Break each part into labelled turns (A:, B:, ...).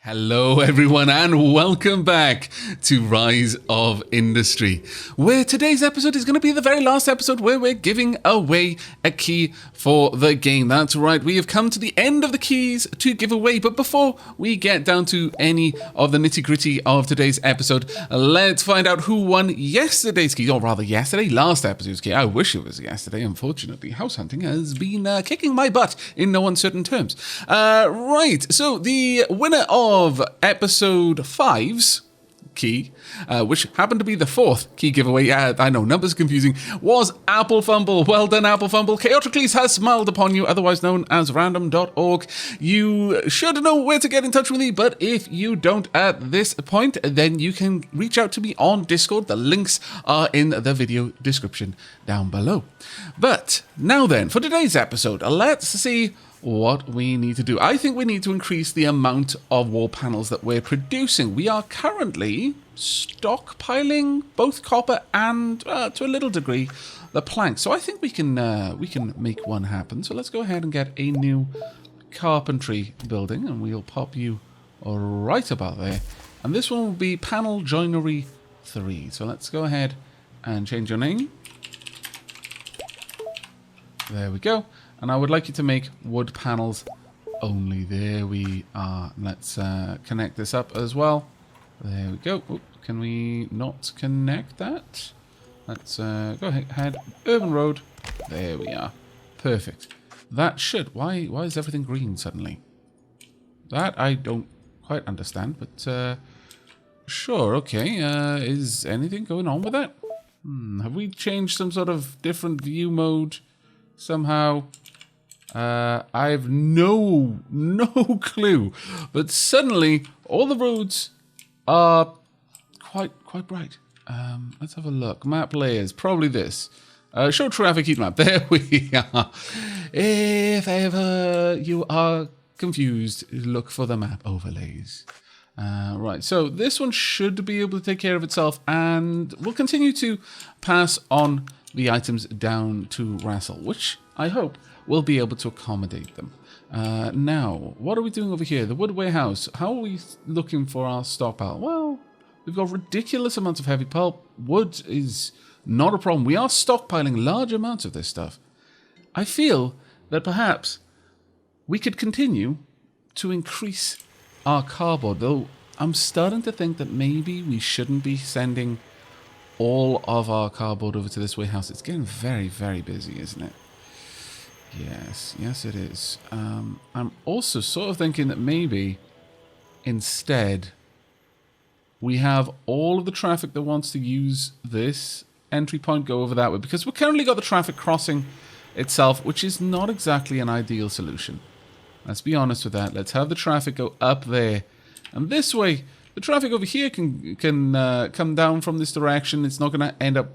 A: Hello everyone and welcome back to Rise of Industry, where today's episode is going to be the very last episode where we're giving away a key for the game. That's right, we have come to the end of the keys to give away, but before we get down to any of the nitty-gritty of today's episode, let's find out who won yesterday's key, or rather last episode's key. I wish it was yesterday. Unfortunately, house hunting has been kicking my butt in no uncertain terms. Right, so the winner of episode 5's key, which happened to be the 4th key giveaway, I know, numbers confusing, was AppleFumble. Well done, AppleFumble. Chaoticles has smiled upon you, otherwise known as random.org. You should know where to get in touch with me, but if you don't at this point, then you can reach out to me on Discord. The links are in the video description down below. But now then, for today's episode, let's see what we need to do. I think we need to increase the amount of wall panels that we're producing. We are currently stockpiling both copper and, to a little degree, the plank. So I think we can make one happen. So let's go ahead and get a new carpentry building, and we'll pop you right about there. And this one will be Panel Joinery 3. So let's go ahead and change your name. There we go. And I would like you to make wood panels only. There we are. Let's connect this up as well. There we go. Oop, can we not connect that? Let's go ahead. Urban Road. There we are. Perfect. That should... Why is everything green suddenly? That I don't quite understand, but sure, okay. Is anything going on with that? Have we changed some sort of different view mode somehow? I've no clue, but suddenly all the roads are quite bright. Let's have a look. Map layers, probably this. Show traffic heat map. There we are. If ever you are confused, look for the map overlays. Right, so this one should be able to take care of itself, and we'll continue to pass on the items down to Russell, which I hope will be able to accommodate them. Now, what are we doing over here? The wood warehouse. How are we looking for our stockpile? Well, we've got ridiculous amounts of heavy pulp. Wood is not a problem. We are stockpiling large amounts of this stuff. I feel that perhaps we could continue to increase our cardboard, though I'm starting to think that maybe we shouldn't be sending all of our cardboard over to this warehouse. It's getting very, very busy, isn't it? Yes it is. I'm also sort of thinking that maybe instead we have all of the traffic that wants to use this entry point go over that way, because we've currently got the traffic crossing itself, which is not exactly an ideal solution. Let's be honest with that. Let's have the traffic go up there, and this way the traffic over here can come down from this direction. It's not going to end up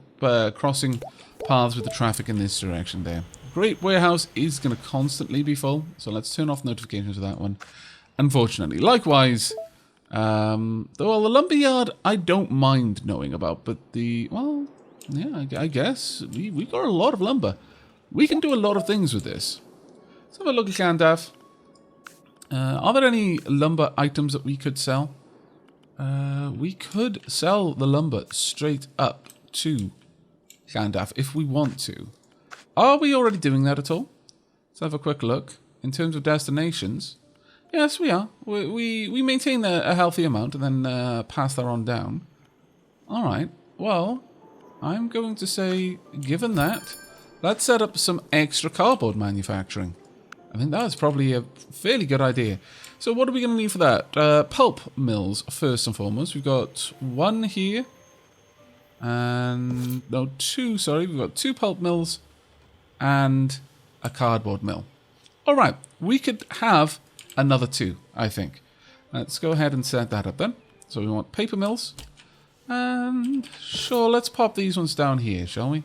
A: crossing paths with the traffic in this direction there. Great warehouse is going to constantly be full, so let's turn off notifications for that one, unfortunately. Likewise, well, the lumberyard I don't mind knowing about, but well, yeah, I guess we've got a lot of lumber. We can do a lot of things with this. Let's have a look at Gandalf. Are there any lumber items that we could sell? We could sell the lumber straight up to Gandalf if we want to. Are we already doing that at all? Let's have a quick look. In terms of destinations, yes, we are. We maintain a healthy amount and then pass that on down. All right. Well, I'm going to say, given that, let's set up some extra cardboard manufacturing. I think that's probably a fairly good idea. So what are we going to need for that? Pulp mills, first and foremost. We've got one here. And, no, two, sorry. We've got 2 pulp mills and a cardboard mill. Alright, we could have another 2, I think. Let's go ahead and set that up then. So we want paper mills. And sure, let's pop these ones down here, shall we?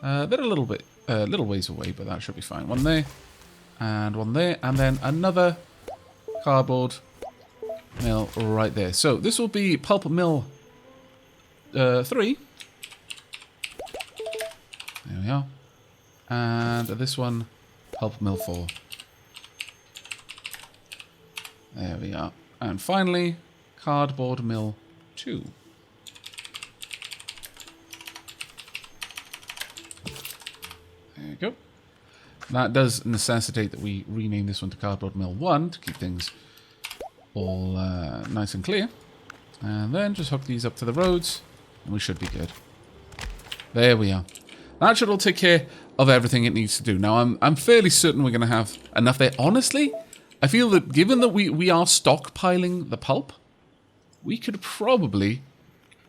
A: They're a little ways away, but that should be fine. One there, and one there, and then another cardboard mill right there. So this will be pulp mill 3. There we are. And this one, pulp mill 4. There we are. And finally, cardboard mill 2. There you go. That does necessitate that we rename this one to cardboard mill 1 to keep things all nice and clear. And then just hook these up to the roads, and we should be good. There we are. That should all take care of everything it needs to do. Now, I'm fairly certain we're going to have enough there. Honestly, I feel that given that we are stockpiling the pulp, we could probably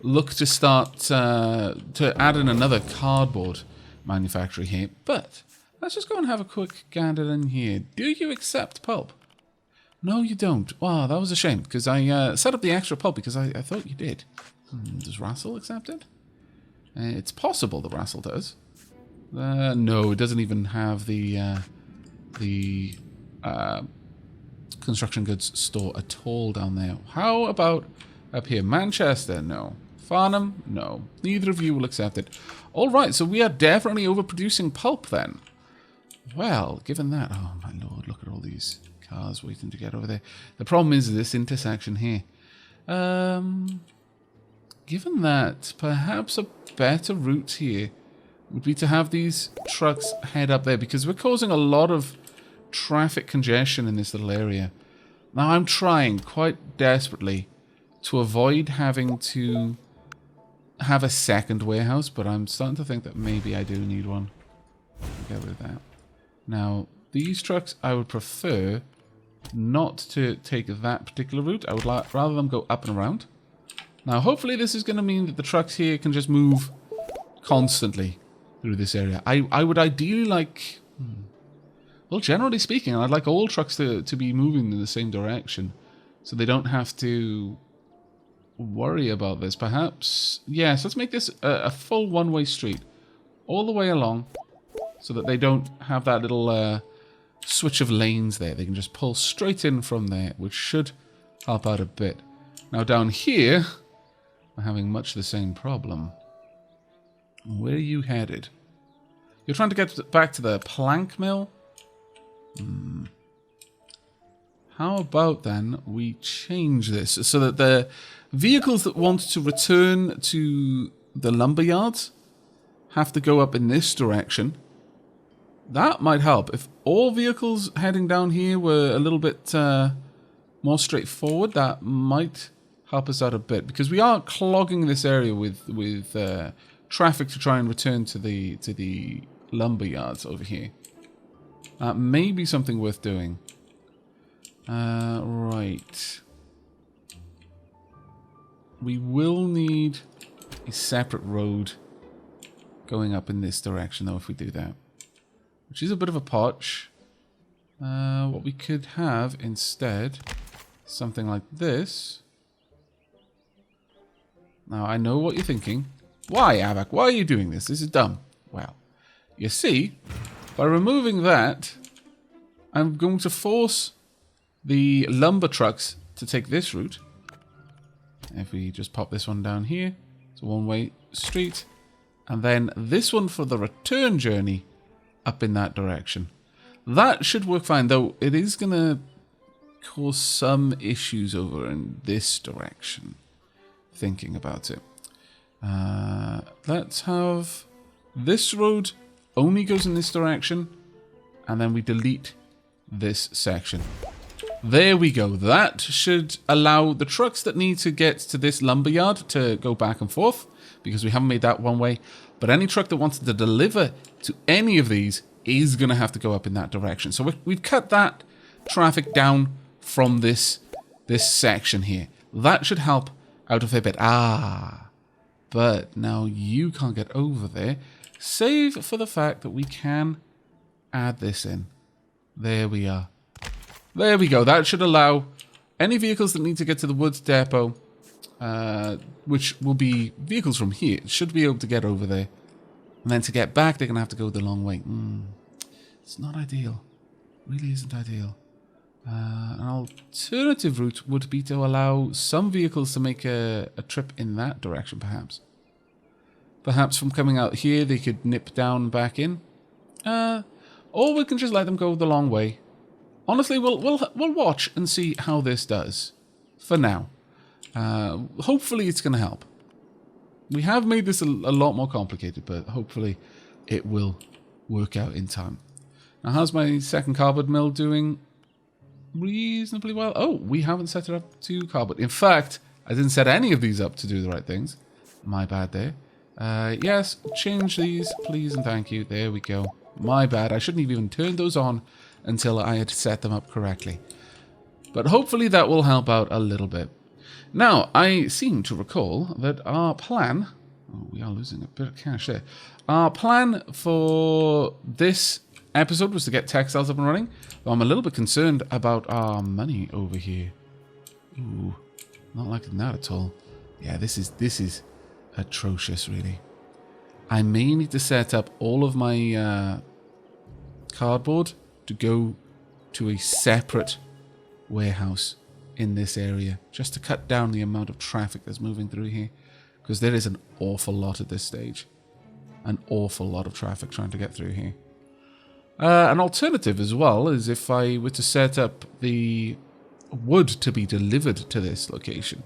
A: look to start to add in another cardboard manufacturer here. But let's just go and have a quick gander in here. Do you accept pulp? No, you don't. Wow, that was a shame, because I set up the extra pulp because I thought you did. Does Rassel accept it? It's possible that Rassel does. No, it doesn't even have the construction goods store at all down there. How about up here? Manchester? No. Farnham? No. Neither of you will accept it. All right, so we are definitely overproducing pulp then. Well, given that... Oh, my lord, look at all these cars waiting to get over there. The problem is this intersection here. Given that, perhaps a better route here would be to have these trucks head up there, because we're causing a lot of traffic congestion in this little area. Now, I'm trying quite desperately to avoid having to have a second warehouse, but I'm starting to think that maybe I do need one. Get rid of that. Now, these trucks, I would prefer not to take that particular route. I would rather them go up and around. Now, hopefully this is going to mean that the trucks here can just move constantly through this area. I would ideally like... Well, generally speaking, I'd like all trucks to be moving in the same direction, so they don't have to worry about this. Perhaps... Yes, let's make this a full one-way street all the way along, so that they don't have that little switch of lanes there. They can just pull straight in from there, which should help out a bit. Now, down here... I'm having much the same problem. Where are you headed? You're trying to get back to the plank mill? How about then we change this so that the vehicles that want to return to the lumber yards have to go up in this direction. That might help. If all vehicles heading down here were a little bit more straightforward, that might help us out a bit, because we are clogging this area with traffic to try and return to the lumber yards over here. That may be something worth doing. Right. We will need a separate road going up in this direction, though, if we do that. Which is a bit of a potch. What we could have instead, something like this. Now, I know what you're thinking. Why, Aavak? Why are you doing this? This is dumb. Well, you see, by removing that, I'm going to force the lumber trucks to take this route. If we just pop this one down here, it's a one-way street. And then this one for the return journey up in that direction. That should work fine, though it is going to cause some issues over in this direction. Thinking about it. Let's have this road only goes in this direction, and then we delete this section. There we go. That should allow the trucks that need to get to this lumberyard to go back and forth, because we haven't made that one way. But any truck that wants to deliver to any of these is going to have to go up in that direction. So we've cut that traffic down from this section here. That should help out of a bit. But now you can't get over there, save for the fact that we can add this in. There we are. There we go. That should allow any vehicles that need to get to the woods depot, which will be vehicles from here, should be able to get over there. And then to get back, they're going to have to go the long way. It's not ideal. Really isn't ideal. An alternative route would be to allow some vehicles to make a trip in that direction, perhaps. Perhaps from coming out here, they could nip down back in. Or we can just let them go the long way. Honestly, we'll watch and see how this does. for now. Hopefully it's going to help. We have made this a lot more complicated, but hopefully it will work out in time. Now, how's my second cardboard mill doing? Reasonably well. Oh, we haven't set it up to cardboard. In fact, I didn't set any of these up to do the right things. My bad there. Yes, change these, please and thank you. There we go. My bad. I shouldn't have even turned those on until I had set them up correctly. But hopefully that will help out a little bit. Now, I seem to recall that our plan... Oh, we are losing a bit of cash there. Our plan for this episode was to get textiles up and running. Though I'm a little bit concerned about our money over here. Ooh, not liking that at all. Yeah, this is atrocious, really. I may need to set up all of my cardboard to go to a separate warehouse in this area, just to cut down the amount of traffic that's moving through here, because there is an awful lot at this stage. An awful lot of traffic trying to get through here. An alternative as well is if I were to set up the wood to be delivered to this location.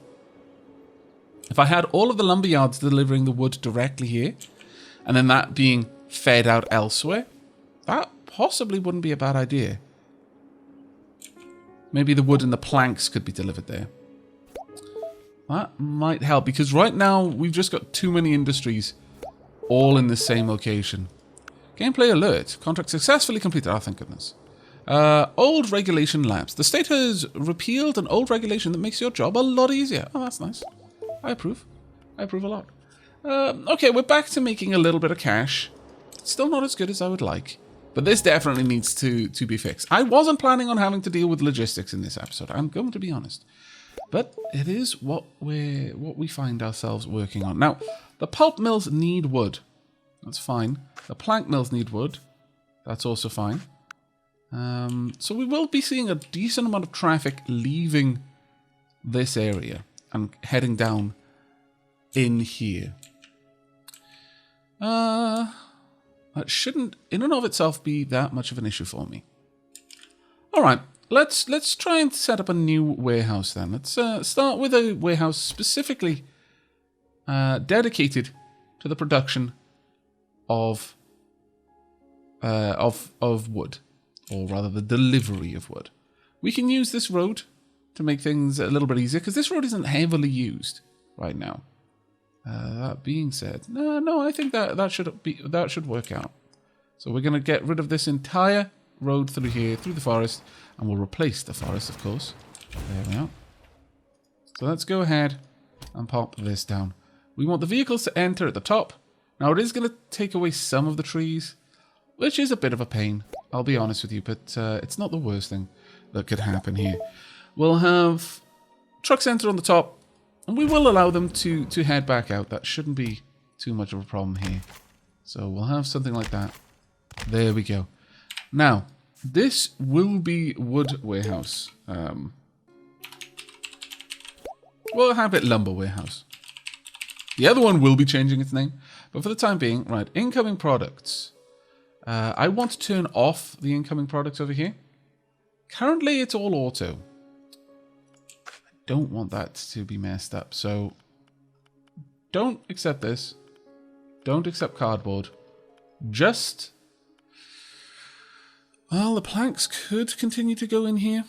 A: If I had all of the lumber yards delivering the wood directly here, and then that being fed out elsewhere, that possibly wouldn't be a bad idea. Maybe the wood and the planks could be delivered there. That might help, because right now we've just got too many industries all in the same location. Gameplay alert. Contract successfully completed. Oh, thank goodness. Old regulation lapse. The state has repealed an old regulation that makes your job a lot easier. Oh, that's nice. I approve. I approve a lot. Okay, we're back to making a little bit of cash. Still not as good as I would like. But this definitely needs to be fixed. I wasn't planning on having to deal with logistics in this episode. I'm going to be honest. But it is what we find ourselves working on. Now, the pulp mills need wood. That's fine. The plank mills need wood. That's also fine. So we will be seeing a decent amount of traffic leaving this area and heading down in here. That shouldn't, in and of itself, be that much of an issue for me. All right, let's try and set up a new warehouse then. Let's start with a warehouse specifically dedicated to the production of wood, or rather the delivery of wood. We can use this road to make things a little bit easier, because this road isn't heavily used right now. That being said, no, I think that should work out. So we're going to get rid of this entire road through here, through the forest, and we'll replace the forest, of course. There we are. So let's go ahead and pop this down. We want the vehicles to enter at the top. Now it is going to take away some of the trees, which is a bit of a pain, I'll be honest with you, but it's not the worst thing that could happen here. We'll have trucks enter on the top, and we will allow them to head back out. That shouldn't be too much of a problem here. So we'll have something like that. There we go. Now, this will be wood warehouse. We'll have it lumber warehouse. The other one will be changing its name. But for the time being, right, incoming products. I want to turn off the incoming products over here. Currently, it's all auto. Don't want that to be messed up, so don't accept this. Don't accept cardboard. Just, well, the planks could continue to go in here,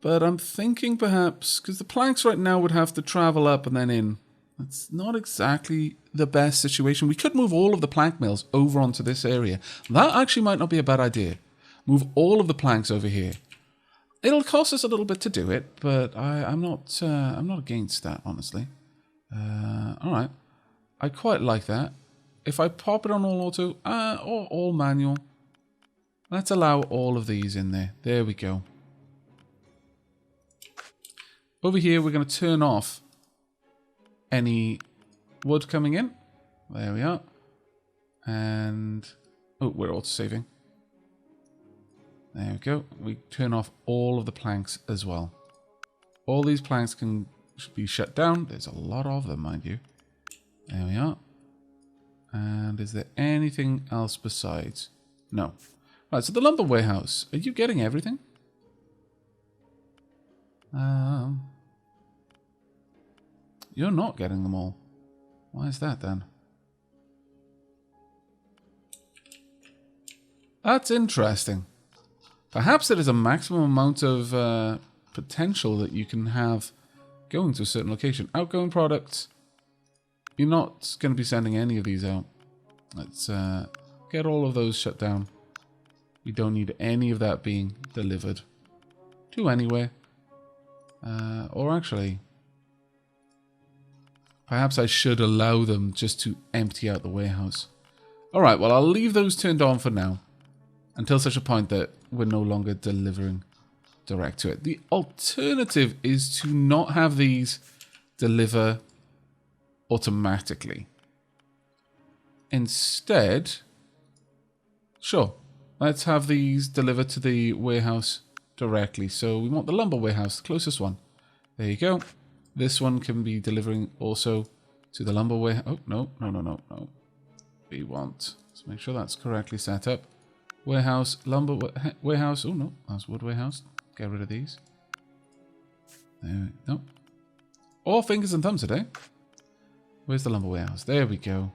A: but I'm thinking perhaps, because the planks right now would have to travel up and then in. That's not exactly the best situation. We could move all of the plank mills over onto this area. That actually might not be a bad idea. Move all of the planks over here. It'll cost us a little bit to do it, but I'm not against that, honestly. All right, I quite like that. If I pop it on all auto or all manual, let's allow all of these in there. There we go. Over here, we're going to turn off any wood coming in. There we are. And oh, we're auto saving. There we go. We turn off all of the planks as well. All these planks can be shut down. There's a lot of them, mind you. There we are. And is there anything else besides? No. Right, so the lumber warehouse. Are you getting everything? You're not getting them all. Why is that then? That's interesting. Perhaps there is a maximum amount of potential that you can have going to a certain location. Outgoing products. You're not going to be sending any of these out. Let's get all of those shut down. We don't need any of that being delivered to anywhere. Or actually, perhaps I should allow them just to empty out the warehouse. Alright, well, I'll leave those turned on for now. Until such a point that we're no longer delivering direct to it. The alternative is to not have these deliver automatically. Instead, sure, let's have these deliver to the warehouse directly. So we want the lumber warehouse, the closest one. There you go. This one can be delivering also to the lumber warehouse. Oh, no. We want, let's make sure that's correctly set up. Warehouse, lumber warehouse. Oh, no, that's wood warehouse. Get rid of these. There we go. All fingers and thumbs today. Where's the lumber warehouse? There we go.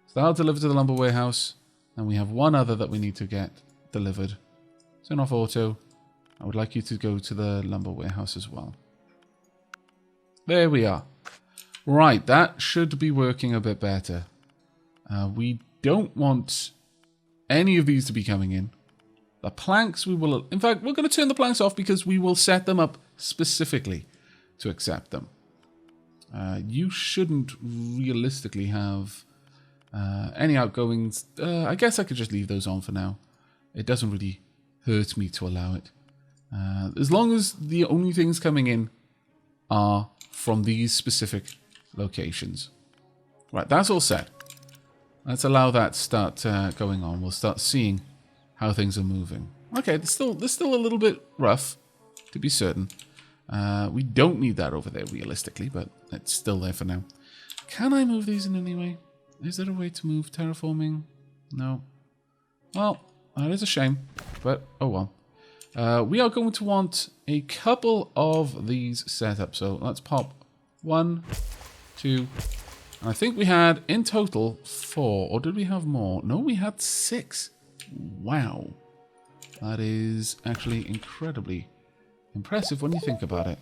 A: So that'll deliver to the lumber warehouse. And we have one other that we need to get delivered. Turn off auto. I would like you to go to the lumber warehouse as well. There we are. Right, that should be working a bit better. We don't want any of these to be coming in. The planks we will... In fact, we're going to turn the planks off because we will set them up specifically to accept them. You shouldn't realistically have any outgoings. I guess I could just leave those on for now. It doesn't really hurt me to allow it. As long as the only things coming in are from these specific locations. Right, that's all set. Let's allow that to start going on. We'll start seeing how things are moving. Okay, they're still a little bit rough, to be certain. We don't need that over there realistically, but it's still there for now. Can I move these in any way? Is there a way to move terraforming? No. Well, that is a shame, but oh well. We are going to want a couple of these set up. So let's pop 1, 2... I think we had, in total, 4. Or did we have more? No, we had 6. Wow. That is actually incredibly impressive when you think about it.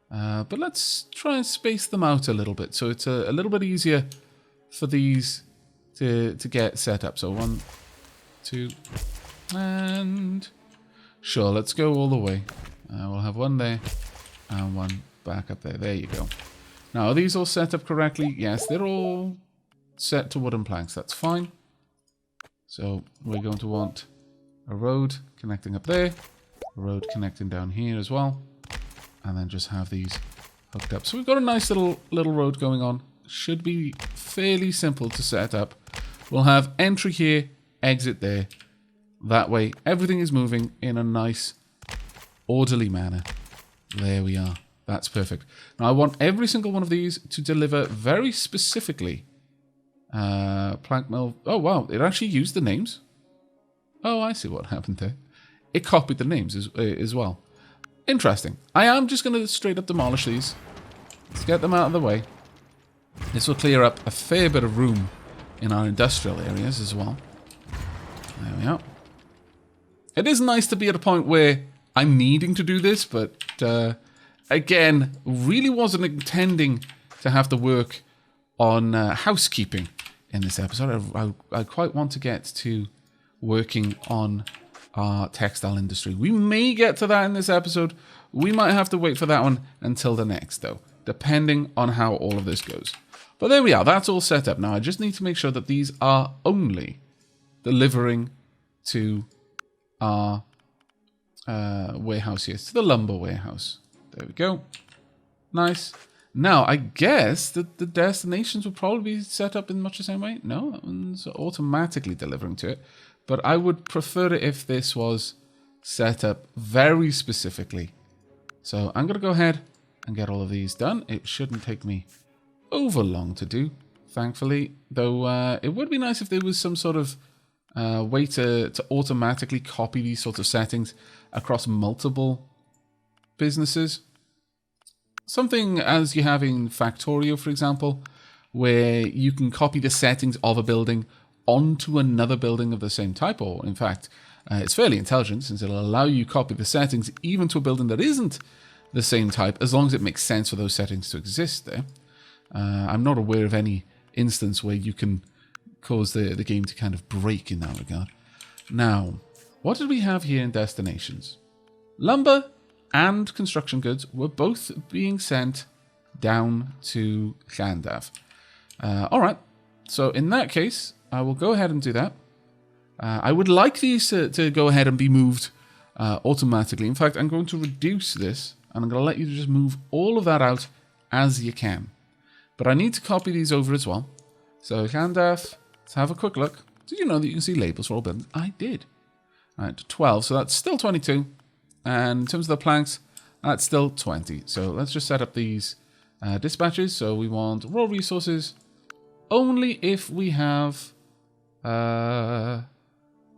A: But let's try and space them out a little bit. So it's a little bit easier for these to get set up. So 1, 2, and... Sure, let's go all the way. We'll have one there and one back up there. There you go. Now, are these all set up correctly? Yes, they're all set to wooden planks. That's fine. So we're going to want a road connecting up there, a road connecting down here as well, and then just have these hooked up. So we've got a nice little road going on. Should be fairly simple to set up. We'll have entry here, exit there. That way, everything is moving in a nice, orderly manner. There we are. That's perfect. Now, I want every single one of these to deliver very specifically. Plank mill. Oh, wow. It actually used the names. Oh, I see what happened there. It copied the names as well. Interesting. I am just going to straight up demolish these. Let's get them out of the way. This will clear up a fair bit of room in our industrial areas as well. There we are. It is nice to be at a point where I'm needing to do this, but... again, really wasn't intending to have to work on housekeeping in this episode. I quite want to get to working on our textile industry. We may get to that in this episode. We might have to wait for that one until the next, though, depending on how all of this goes. But there we are. That's all set up. Now, I just need to make sure that these are only delivering to our warehouse here, to the lumber warehouse. There we go. Nice. Now, I guess that the destinations would probably be set up in much the same way. No, that one's automatically delivering to it. But I would prefer it if this was set up very specifically. So I'm going to go ahead and get all of these done. It shouldn't take me over long to do, thankfully. Though it would be nice if there was some sort of way to automatically copy these sorts of settings across multiple businesses. something as you have in Factorio, for example, where you can copy the settings of a building onto another building of the same type, or in fact, it's fairly intelligent since it'll allow you to copy the settings even to a building that isn't the same type, as long as it makes sense for those settings to exist there. I'm not aware of any instance where you can cause the game to kind of break in that regard. Now, what did we have here in destinations? Lumber and construction goods were both being sent down to Llandaff. Alright, so in that case, I will go ahead and do that. I would like these to go ahead and be moved automatically. In fact, I'm going to reduce this, and I'm going to let you just move all of that out as you can. But I need to copy these over as well. So Llandaff, let's have a quick look. Did you know that you can see labels for all buildings? I did. Alright, 12, so that's still 22. And in terms of the planks, that's still 20. So let's just set up these dispatches. So we want raw resources only if we have... oh,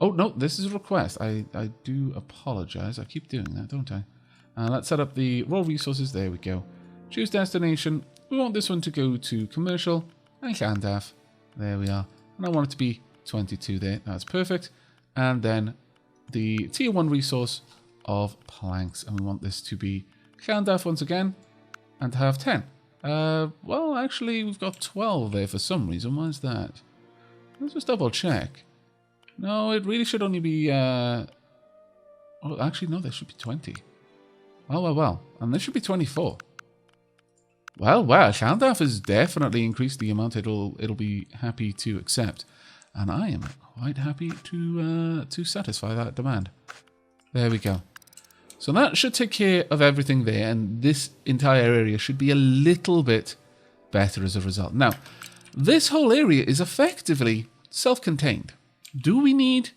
A: no, this is a request. I do apologize. I keep doing that, don't I? Let's set up the raw resources. There we go. Choose destination. We want this one to go to commercial and Llandaff. There we are. And I want it to be 22 there. That's perfect. And then the tier 1 resource of planks. And we want this to be Llandaff once again and to have 10. Well, actually, we've got 12 there for some reason. Why is that? Let's just double check. No, it really should only be... oh, actually, no, there should be 20. Well. And there should be 24. Well, Llandaff has definitely increased the amount it'll be happy to accept. And I am quite happy to satisfy that demand. There we go. So that should take care of everything there, and this entire area should be a little bit better as a result. Now, this whole area is effectively self-contained. Do we need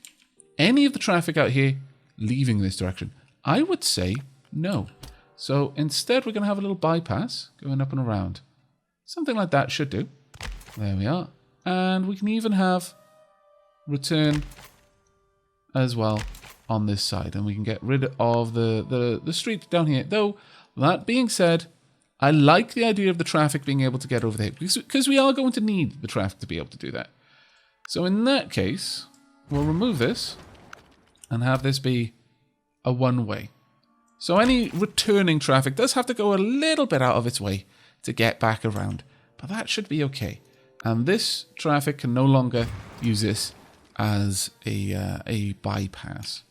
A: any of the traffic out here leaving this direction? I would say no. So instead, we're going to have a little bypass going up and around. Something like that should do. There we are. And we can even have return as well on this side. And we can get rid of the street down here. Though, that being said, I like the idea of the traffic being able to get over there. Because we are going to need the traffic to be able to do that. So in that case, we'll remove this and have this be a one-way. So any returning traffic does have to go a little bit out of its way to get back around. But that should be okay. And this traffic can no longer use this as a bypass.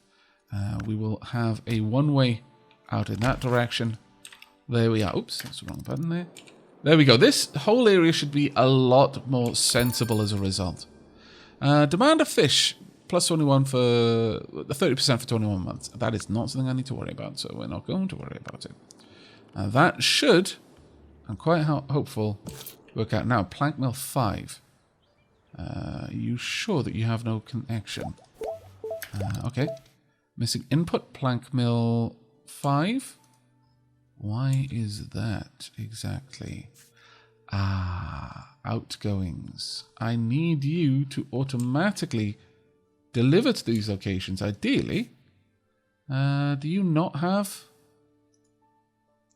A: We will have a one-way out in that direction. There we are. Oops, that's the wrong button there. There we go. This whole area should be a lot more sensible as a result. Demand of fish. Plus 21 for 30% for 21 months. That is not something I need to worry about, so we're not going to worry about it. That should, I'm quite hopeful, work out. Now, plank mill 5. Are you sure that you have no connection? Okay. Missing input, plank mill 5. Why is that exactly? Outgoings. I need you to automatically deliver to these locations, ideally. Do you not have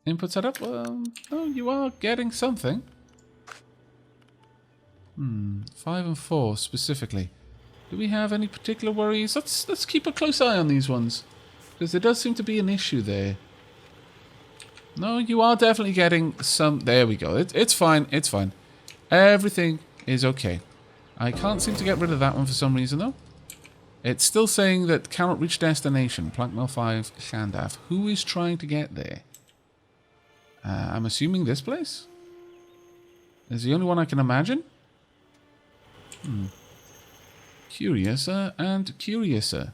A: input set up? Well, no, you are getting something. 5 and 4 specifically. Do we have any particular worries? Let's keep a close eye on these ones, because there does seem to be an issue there. No, you are definitely getting some. There we go. It's fine. It's fine. Everything is okay. I can't seem to get rid of that one for some reason, though. It's still saying that cannot reach destination. Plank mill 5, Llandaff. Who is trying to get there? I'm assuming this place? Is the only one I can imagine? Curiouser and curiouser.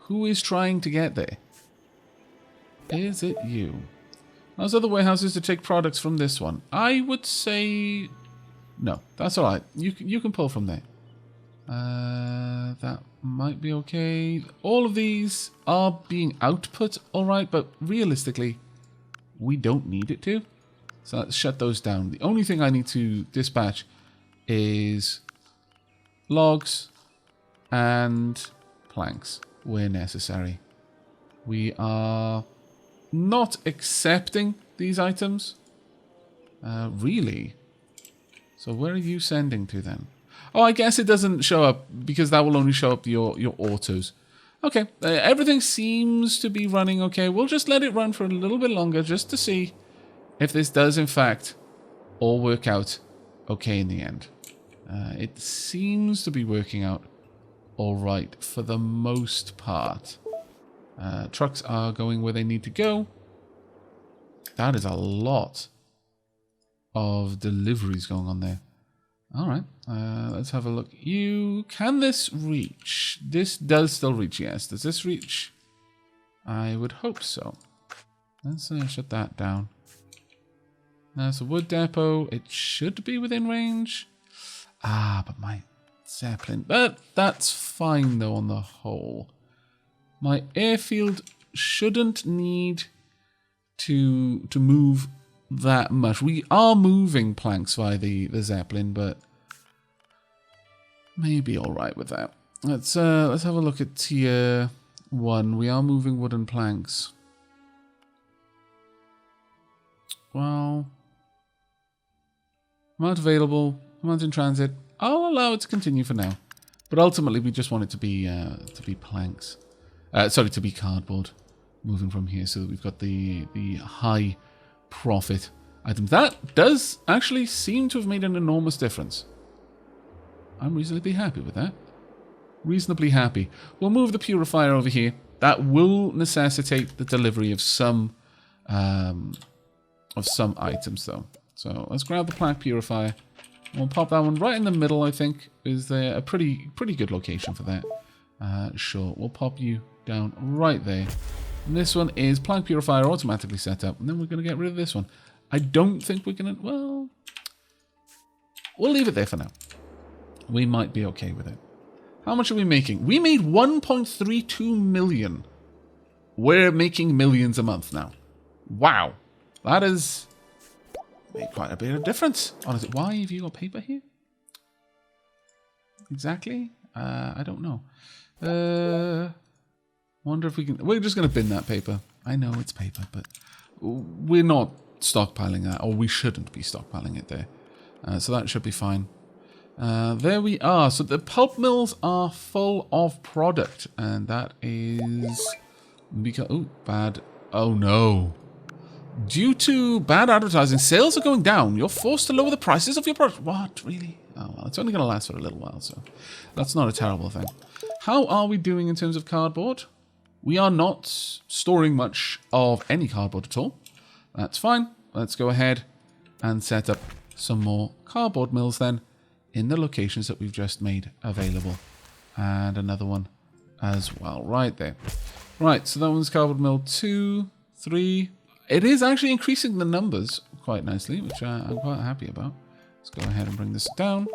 A: Who is trying to get there? Is it you? Those other warehouses to take products from this one. I would say no. That's all right. You can pull from there. That might be okay. All of these are being output, all right, but realistically, we don't need it to. So let's shut those down. The only thing I need to dispatch is logs and planks where necessary. We are not accepting these items? Really? So where are you sending to then? Oh, I guess it doesn't show up because that will only show up your autos. Okay, everything seems to be running okay. We'll just let it run for a little bit longer just to see if this does, in fact, all work out okay in the end. It seems to be working out all right for the most part. Trucks are going where they need to go. That is a lot of deliveries going on there. All right, let's have a look. Can this reach? This does still reach, yes. Does this reach? I would hope so. Let's shut that down. That's a wood depot. It should be within range. Ah, but my Zeppelin. But that's fine, though, on the whole. My airfield shouldn't need to move that much. We are moving planks via the Zeppelin, but maybe all right with that. Let's have a look at tier 1. We are moving wooden planks. Well, amount available, amount in transit. I'll allow it to continue for now, but ultimately we just want it to be planks. Sorry, to be cardboard. Moving from here so that we've got the high profit items. That does actually seem to have made an enormous difference. I'm reasonably happy with that. Reasonably happy. We'll move the purifier over here. That will necessitate the delivery of some items, though. So let's grab the plant purifier. We'll pop that one right in the middle, I think. Is there a pretty good location for that? Sure, we'll pop you down right there. And this one is plant purifier automatically set up. And then we're going to get rid of this one. I don't think we're going to... Well, we'll leave it there for now. We might be okay with it. How much are we making? We made 1.32 million. We're making millions a month now. Wow. That has made quite a bit of difference. Honestly, why have you got paper here? Exactly? I don't know. Wonder if we can... We're just going to bin that paper. I know it's paper, but we're not stockpiling that, or we shouldn't be stockpiling it there. So that should be fine. There we are. So the pulp mills are full of product, and that is because... Oh, bad. Oh, no. Due to bad advertising, sales are going down. You're forced to lower the prices of your product. What? Really? Oh, well, it's only going to last for a little while, so that's not a terrible thing. How are we doing in terms of cardboard? We are not storing much of any cardboard at all. That's fine. Let's go ahead and set up some more cardboard mills then in the locations that we've just made available. And another one as well, right there. Right, so that one's cardboard mill 2, 3. It is actually increasing the numbers quite nicely, which I'm quite happy about. Let's go ahead and bring this down.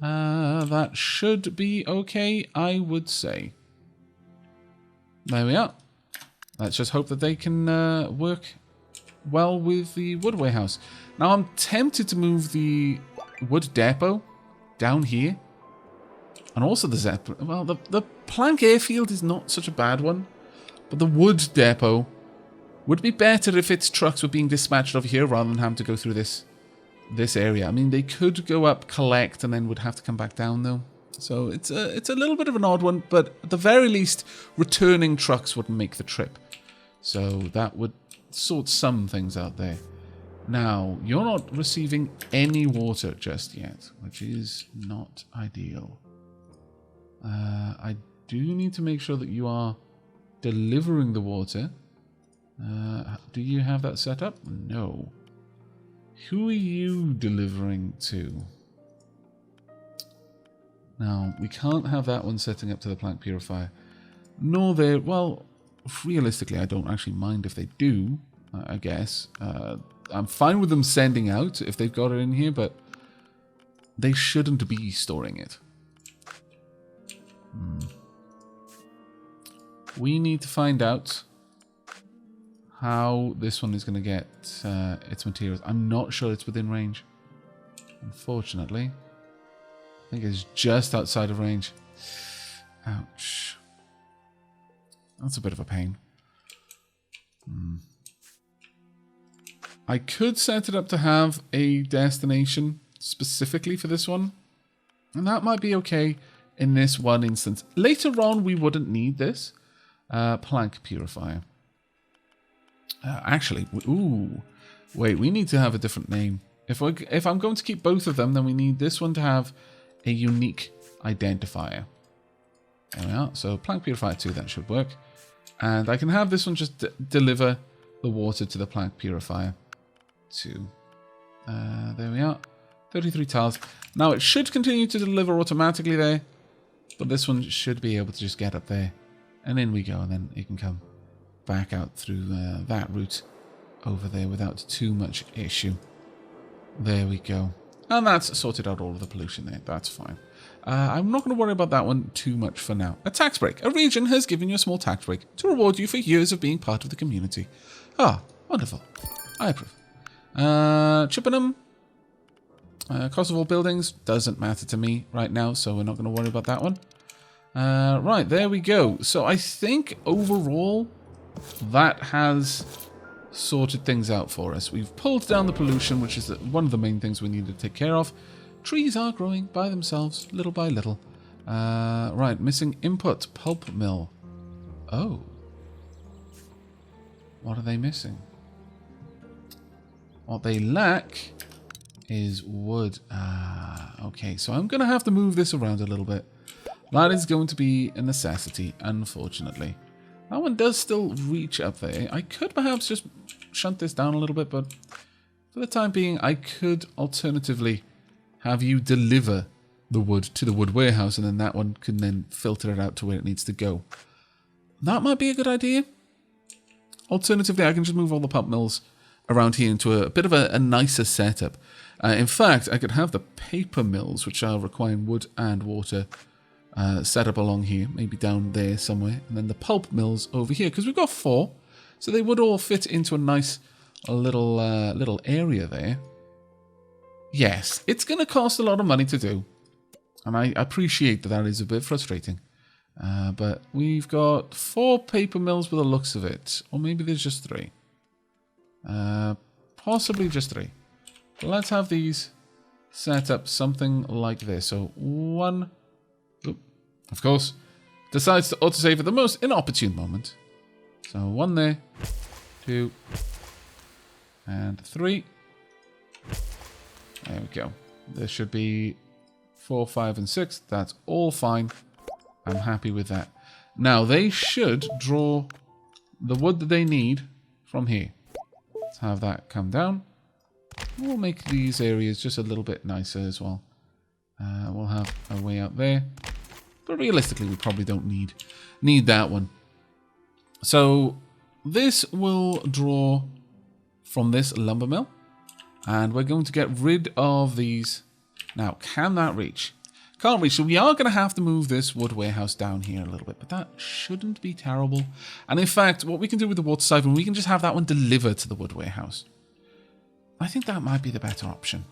A: That should be okay, I would say. There we are. Let's just hope that they can work well with the wood warehouse. Now, I'm tempted to move the wood depot down here. And also the Zeppelin. Well, the plank airfield is not such a bad one. But the wood depot would be better if its trucks were being dispatched over here rather than having to go through this area. I mean, they could go up, collect, and then would have to come back down, though. So it's a little bit of an odd one, but at the very least, returning trucks wouldn't make the trip. So that would sort some things out there. Now, you're not receiving any water just yet, which is not ideal. I do need to make sure that you are delivering the water. Do you have that set up? No. Who are you delivering to? Now, we can't have that one setting up to the plant purifier. Nor there... Well, realistically, I don't actually mind if they do, I guess. I'm fine with them sending out if they've got it in here, but they shouldn't be storing it. We need to find out how this one is going to get its materials. I'm not sure it's within range, unfortunately. I think it's just outside of range. Ouch. That's a bit of a pain. I could set it up to have a destination specifically for this one. And that might be okay in this one instance. Later on, we wouldn't need this. Plank purifier. Actually, ooh. Wait, we need to have a different name. If I'm going to keep both of them, then we need this one to have a unique identifier. There we are. So plank purifier 2, that should work. And I can have this one just deliver the water to the plank purifier 2. There we are. 33 tiles. Now it should continue to deliver automatically there, but this one should be able to just get up there. And in we go, and then it can come back out through that route over there without too much issue. There we go. And that's sorted out all of the pollution there. That's fine. I'm not going to worry about that one too much for now. A tax break. A region has given you a small tax break to reward you for years of being part of the community. Ah, wonderful. I approve. Chippenham. Cost of all buildings doesn't matter to me right now, so we're not going to worry about that one. Right, there we go. So I think overall that has sorted things out for us. We've pulled down the pollution, which is one of the main things we need to take care of. Trees are growing by themselves, little by little. Right, missing input, pulp mill. Oh. What are they missing? What they lack is wood. Okay, so I'm going to have to move this around a little bit. That is going to be a necessity, unfortunately. That one does still reach up there. I could perhaps just shunt this down a little bit, but for the time being, I could alternatively have you deliver the wood to the wood warehouse, and then that one can then filter it out to where it needs to go. That might be a good idea. Alternatively, I can just move all the pulp mills around here into a bit of a nicer setup. In fact, I could have the paper mills, which are requiring wood and water, set up along here, maybe down there somewhere, and then the pulp mills over here, because we've got 4, so they would all fit into a nice little area there. Yes, it's going to cost a lot of money to do, and I appreciate that is a bit frustrating. But we've got 4 paper mills by the looks of it, or maybe there's just 3. Possibly just 3. But let's have these set up something like this. So 1, of course, decides to autosave at the most inopportune moment. So 1 there, 2, and 3. There we go. There should be 4, 5, and 6. That's all fine. I'm happy with that. Now, they should draw the wood that they need from here. Let's have that come down. We'll make these areas just a little bit nicer as well. We'll have a way out there. But realistically, we probably don't need that one. So this will draw from this lumber mill. And we're going to get rid of these. Now, can that reach? Can't reach. So we are going to have to move this wood warehouse down here a little bit. But that shouldn't be terrible. And in fact, what we can do with the water siphon, we can just have that one delivered to the wood warehouse. I think that might be the better option,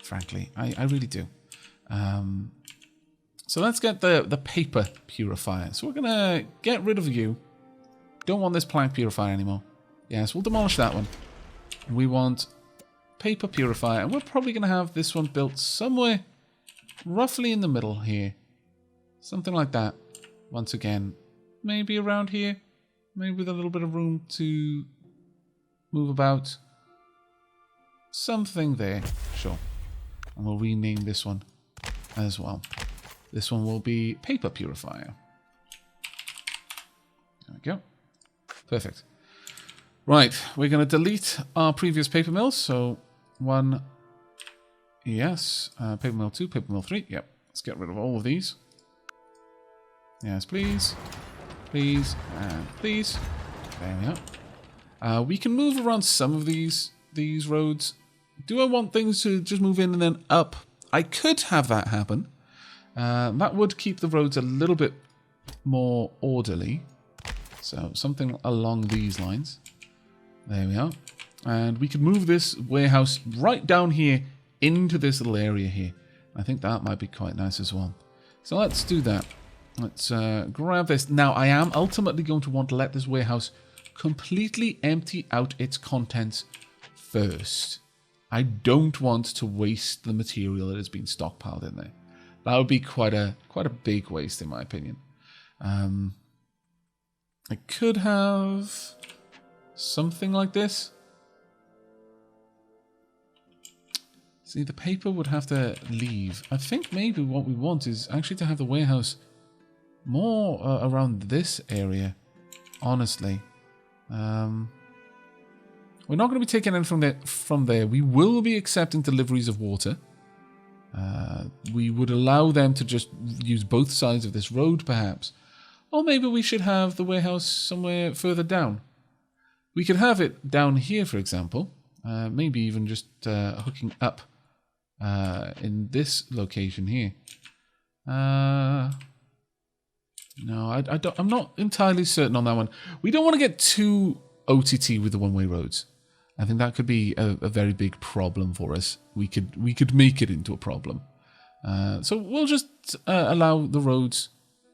A: frankly. I really do. So let's get the paper purifier. So we're going to get rid of you. Don't want this plank purifier anymore. Yes, we'll demolish that one. We want paper purifier. And we're probably going to have this one built somewhere roughly in the middle here. Something like that. Once again, maybe around here. Maybe with a little bit of room to move about. Something there. Sure. And we'll rename this one as well. This one will be paper purifier. There we go. Perfect. Right, we're going to delete our previous paper mills. So 1, yes, paper mill 2, paper mill 3. Yep, let's get rid of all of these. Yes, please. Please, and please. There we are. We can move around some of these roads. Do I want things to just move in and then up? I could have that happen. That would keep the roads a little bit more orderly. So something along these lines. There we are. And we could move this warehouse right down here into this little area here. I think that might be quite nice as well. So let's do that. Let's grab this. Now, I am ultimately going to want to let this warehouse completely empty out its contents first. I don't want to waste the material that has been stockpiled in there. That would be quite a big waste, in my opinion. I could have something like this. See, the paper would have to leave. I think maybe what we want is actually to have the warehouse more around this area, honestly. We're not going to be taking in from there. We will be accepting deliveries of water. We would allow them to just use both sides of this road, perhaps. Or maybe we should have the warehouse somewhere further down. We could have it down here, for example. Maybe even just hooking up in this location here. No, I'm not entirely certain on that one. We don't want to get too OTT with the one-way roads. I think that could be a very big problem for us. We could make it into a problem. So we'll just allow the roads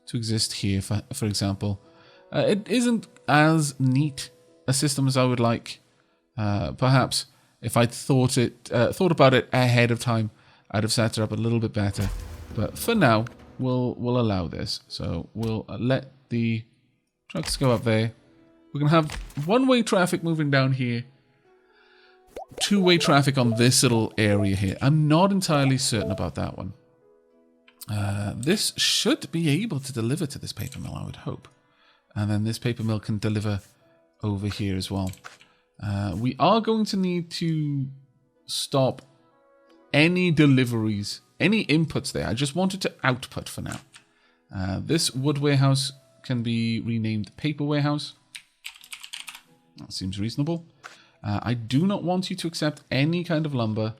A: to exist here, for example. It isn't as neat a system as I would like. Perhaps if I'd thought about it ahead of time, I'd have set it up a little bit better. But for now, we'll allow this. So we'll let the trucks go up there. We're going to have one-way traffic moving down here. Two-way traffic on this little area here. I'm not entirely certain about that one. This should be able to deliver to this paper mill, I would hope. And then this paper mill can deliver over here as well. We are going to need to stop any deliveries, any inputs there. I just wanted to output for now. This wood warehouse can be renamed paper warehouse. That seems reasonable. I do not want you to accept any kind of lumber,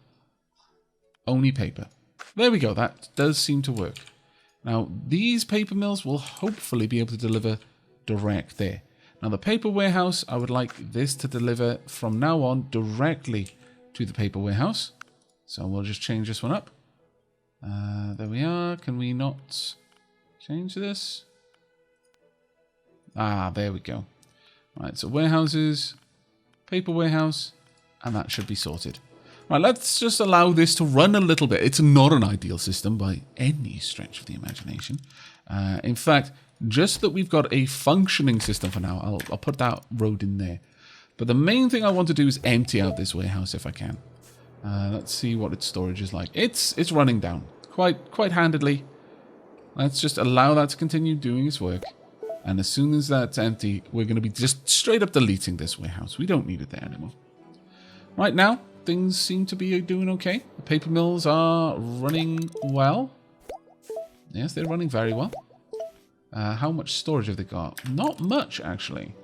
A: only paper. There we go, that does seem to work. Now, these paper mills will hopefully be able to deliver direct there. Now, the paper warehouse, I would like this to deliver from now on directly to the paper warehouse. So we'll just change this one up. There we are. Can we not change this? Ah, there we go. Right, so warehouses, paper warehouse, and that should be sorted. Right, let's just allow this to run a little bit. It's not an ideal system by any stretch of the imagination. In fact, just that we've got a functioning system for now. I'll put that road in there. But the main thing I want to do is empty out this warehouse if I can. Let's see what its storage is like. It's running down quite handedly. Let's just allow that to continue doing its work. And as soon as that's empty, we're going to be just straight up deleting this warehouse. We don't need it there anymore. Right now, things seem to be doing okay. The paper mills are running well. Yes, they're running very well. How much storage have they got? Not much, actually.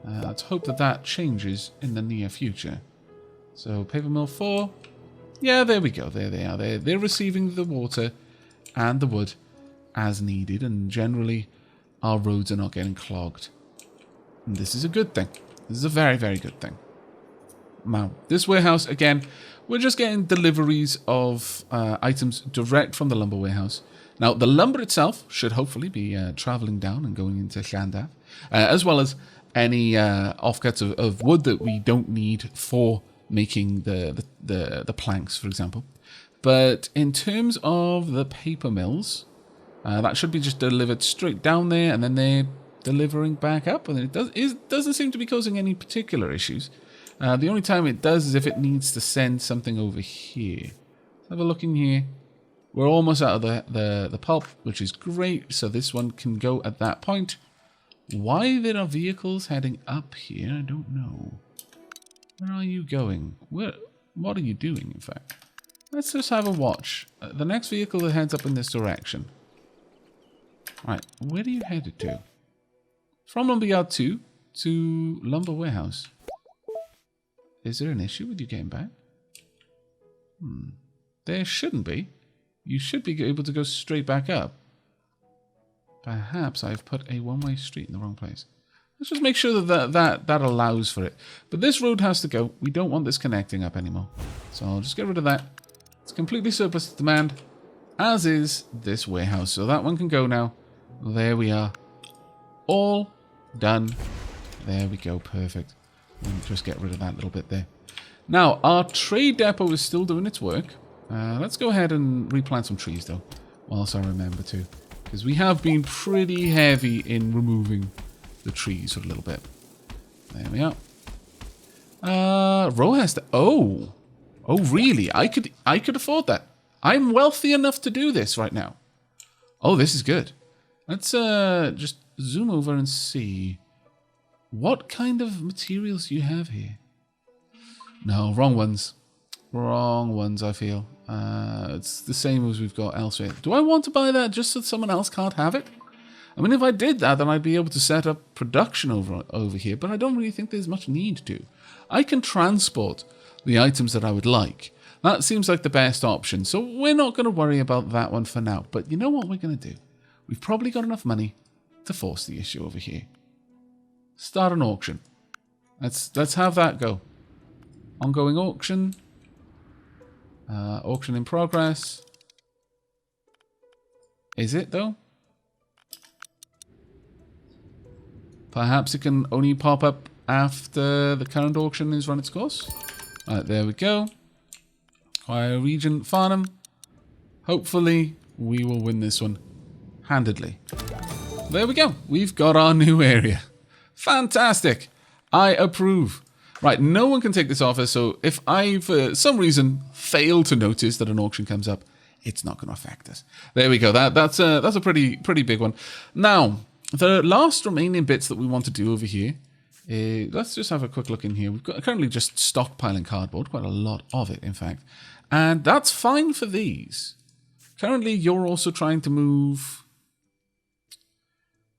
A: Let's hope that changes in the near future. So, paper mill 4. Yeah, there we go. There they are. They're receiving the water and the wood as needed. And generally, our roads are not getting clogged. And this is a good thing. This is a very, very good thing. Now, this warehouse, again, we're just getting deliveries of items direct from the lumber warehouse. Now, the lumber itself should hopefully be traveling down and going into Llandaff, as well as any offcuts of wood that we don't need for making the planks, for example. But in terms of the paper mills, that should be just delivered straight down there, and then they're delivering back up, and it doesn't seem to be causing any particular issues. The only time it does is if it needs to send something over here. Let's have a look in here. We're almost out of the pulp, which is great. So this one can go at that point. Why there are vehicles heading up here, I don't know. Where are you going? What are you doing, in fact? Let's just have a watch. The next vehicle that heads up in this direction. Right, where are you headed to? From Lumberyard 2 to Lumber Warehouse. Is there an issue with you getting back? There shouldn't be. You should be able to go straight back up. Perhaps I've put a one-way street in the wrong place. Let's just make sure that allows for it. But this road has to go. We don't want this connecting up anymore. So I'll just get rid of that. It's completely surplus to demand, as is this warehouse. So that one can go now. There we are. All done. There we go. Perfect. Let me just get rid of that little bit there. Now, our trade depot is still doing its work. Let's go ahead and replant some trees, though, whilst I remember to. Because we have been pretty heavy in removing the trees a little bit. There we are. Row has to... Oh, really? I could afford that. I'm wealthy enough to do this right now. Oh, this is good. Let's just zoom over and see what kind of materials you have here. No, wrong ones. Wrong ones, I feel. It's the same as we've got elsewhere. Do I want to buy that just so someone else can't have it? I mean, if I did that, then I'd be able to set up production over here, but I don't really think there's much need to. I can transport the items that I would like. That seems like the best option, so we're not going to worry about that one for now. But you know what we're going to do? We've probably got enough money to force the issue over here. Start an auction. Let's have that go. Ongoing auction. Auction in progress. Is it, though? Perhaps it can only pop up after the current auction is run its course. Right, there we go. Acquire region, Farnham. Hopefully, we will win this one handedly. There we go. We've got our new area. Fantastic. I approve. Right, no one can take this offer, so if I, for some reason, fail to notice that an auction comes up, it's not going to affect us. There we go. That's a pretty big one. Now, the last remaining bits that we want to do over here, let's just have a quick look in here. We've got currently just stockpiling cardboard, quite a lot of it, in fact. And that's fine for these. Currently, you're also trying to move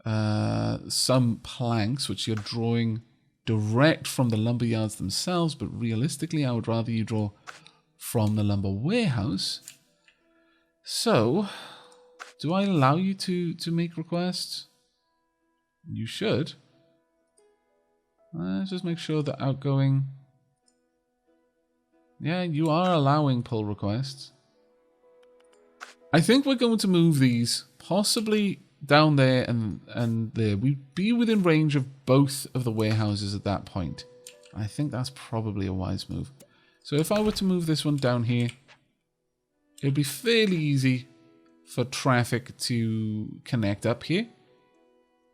A: some planks, which you're drawing direct from the lumber yards themselves, but realistically, I would rather you draw from the lumber warehouse. So, do I allow you to make requests? You should. Let's just make sure that outgoing... Yeah, you are allowing pull requests. I think we're going to move these possibly down there and there. We'd be within range of both of the warehouses at that point. I think that's probably a wise move. So if I were to move this one down here, it'd be fairly easy for traffic to connect up here.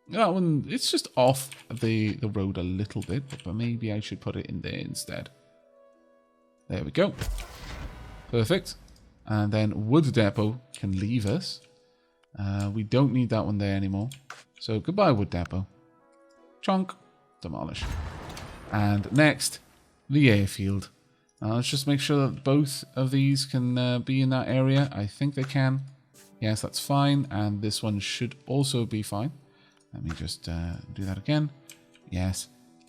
A: That one, it's just off the road a little bit, but maybe I should put it in there instead. There we go. Perfect. And then wood depot can leave us. We don't need that one there anymore. So goodbye, wood depot. Chunk. Demolish. And next, the airfield. Let's just make sure that both of these can be in that area. I think they can. Yes, that's fine. And this one should also be fine. Let me just do that again. Yes,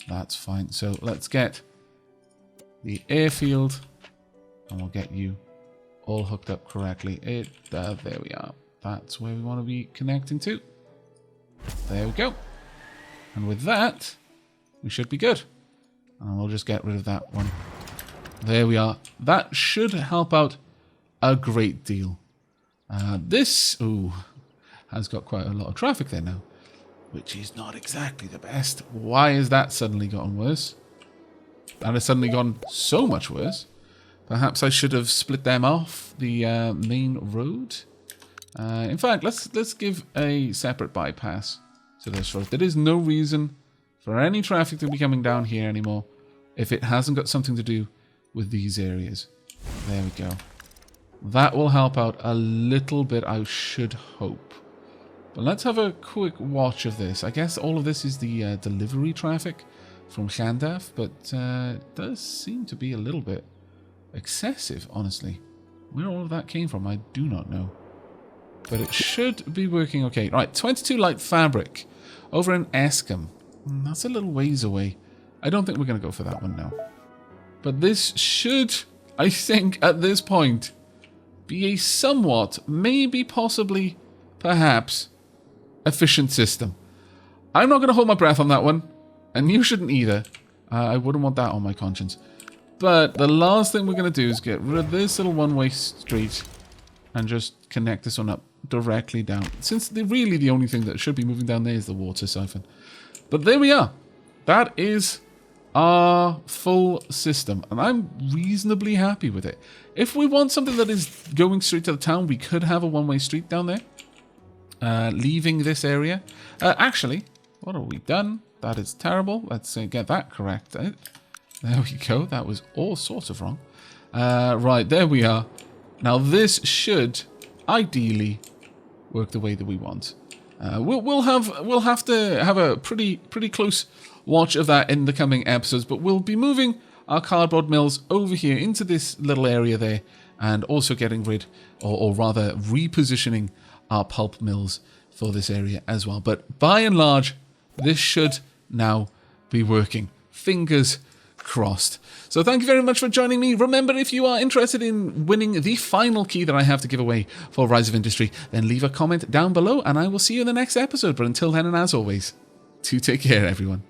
A: that's fine. So let's get the airfield, and we'll get you all hooked up correctly. There we are. That's where we want to be connecting to. There we go. And with that, we should be good. And we'll just get rid of that one. There we are. That should help out a great deal. This has got quite a lot of traffic there now, which is not exactly the best. Why has that suddenly gotten worse? That has suddenly gone so much worse. Perhaps I should have split them off the main road. In fact, let's give a separate bypass to this road. There is no reason for any traffic to be coming down here anymore if it hasn't got something to do with these areas. There we go. That will help out a little bit, I should hope. But let's have a quick watch of this. I guess all of this is the delivery traffic from Llandaf, but it does seem to be a little bit excessive, honestly. Where all of that came from, I do not know. But it should be working okay. Right, 22 light fabric over in Escombe. That's a little ways away. I don't think we're going to go for that one now. But this should, I think, at this point, be a somewhat, maybe possibly, perhaps, efficient system. I'm not going to hold my breath on that one, and you shouldn't either. I wouldn't want that on my conscience. But the last thing we're going to do is get rid of this little one-way street and just connect this one up directly down. Since really the only thing that should be moving down there is the water siphon. But there we are. That is our full system, and I'm reasonably happy with it. If we want something that is going straight to the town, we could have a one-way street down there, leaving this area. Actually, what have we done? That is terrible. Let's get that corrected. There we go. That was all sorts of wrong. Right, there we are. Now this should ideally work the way that we want. We'll have to have a pretty close watch of that in the coming episodes, but we'll be moving our cardboard mills over here into this little area there, and also getting rid, or rather repositioning our pulp mills for this area as well. But by and large, this should now be working. Fingers crossed. So thank you very much for joining me. Remember, if you are interested in winning the final key that I have to give away for Rise of Industry, then leave a comment down below and I will see you in the next episode. But until then, and as always, do take care, everyone.